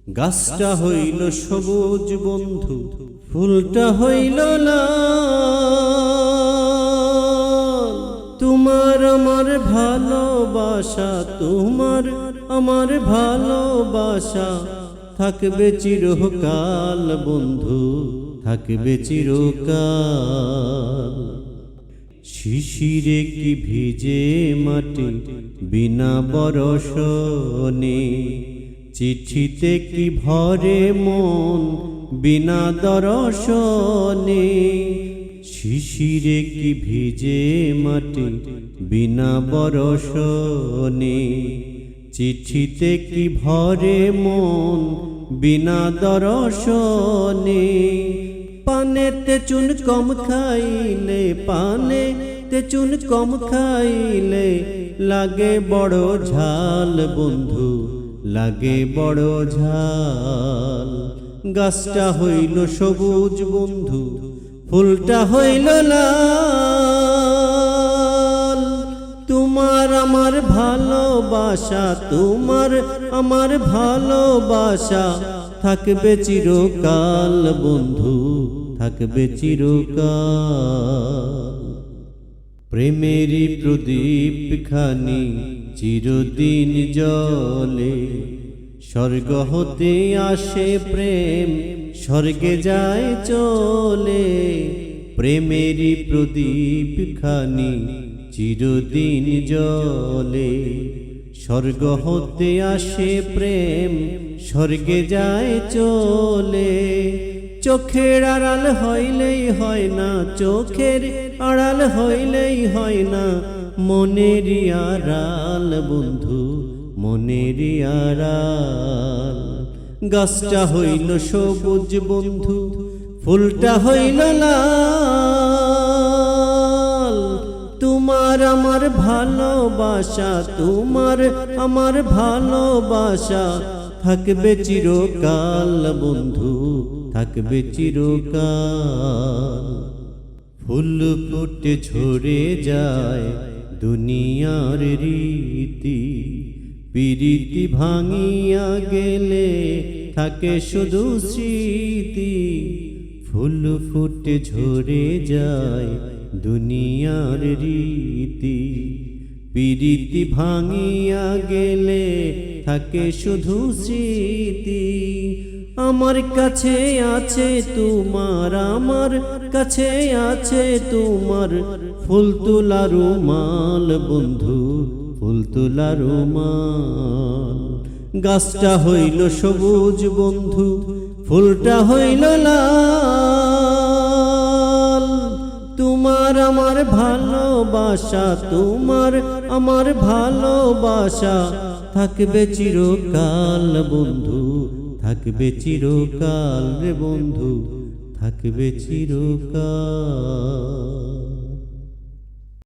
গাছটা হইল সবুজ বন্ধু, ফুলটা হইল লাল। তোমার আমার ভালোবাসা, তোমার আমার ভালোবাসা থাকবে চিরকাল বন্ধু, থাকবে চিরকাল। শিশিরে কি ভিজে মাটি বিনা বরষণে, চিঠিতে কি ভরে মন বিনা দর্শনে। শিশিরে কি ভিজে মাটি বিনা বরষণে, চিঠিতে কি ভরে মন বিনা দর্শনে। পানেতে চুন কম খাইলে, পানেতে চুন কম খাইলে লাগে বড় ঝাল বন্ধু, লাগে বড় ঝাল। গাছটা হইল সবুজ বন্ধু, ফুলটা হইল লাল। তোমার আমার ভালোবাসা, তোমার আমার ভালোবাসা থাকবে চিরকাল বন্ধু, থাকবে চিরকাল। প্রেমেরই প্রদীপ খানি চিরদিন জ্বলে, স্বর্গ হতে আসে প্রেম স্বর্গে যায় চলে। প্রেমেরই প্রদীপ খানি চিরদিন জ্বলে, স্বর্গ হতে আসে প্রেম স্বর্গে যায় চলে। চোখের আড়াল হইলেই হয় না, চোখের আড়াল হইলেই হয় না মনেরই আড়াল বন্ধু, মনেরই আড়াল। গাছটা হইল সবুজ বন্ধু, ফুলটা হইল লাল। তোমার আমার ভালোবাসা, তোমার আমার ভালোবাসা থাকবে চিরকাল বন্ধু, থাকবে চিরকাল। ফুল ফুটে ঝরে যায় দুনিয়ার রীতি, পিরিতি ভাঙিয়া গেলে থাকে শুধু স্মৃতি। ফুল ফুটে ঝরে যায় দুনিয়ার রীতি, পিরিতি ভাঙিয়া গেলে থাকে শুধু স্মৃতি। আমার কাছে আছে তোমার, আমার কাছে আছে তোমার ফুল তোলা রুমাল বন্ধু, ফুল তোলা রুমাল। গাছটা হইল সবুজ বন্ধু, ফুলটা হইল লাল। তোমার আমার ভালোবাসা, তোমার আমার ভালোবাসা থাকবে চিরকাল বন্ধু, থাকবে চিরকাল রে বন্ধু, থাকবে চিরকাল।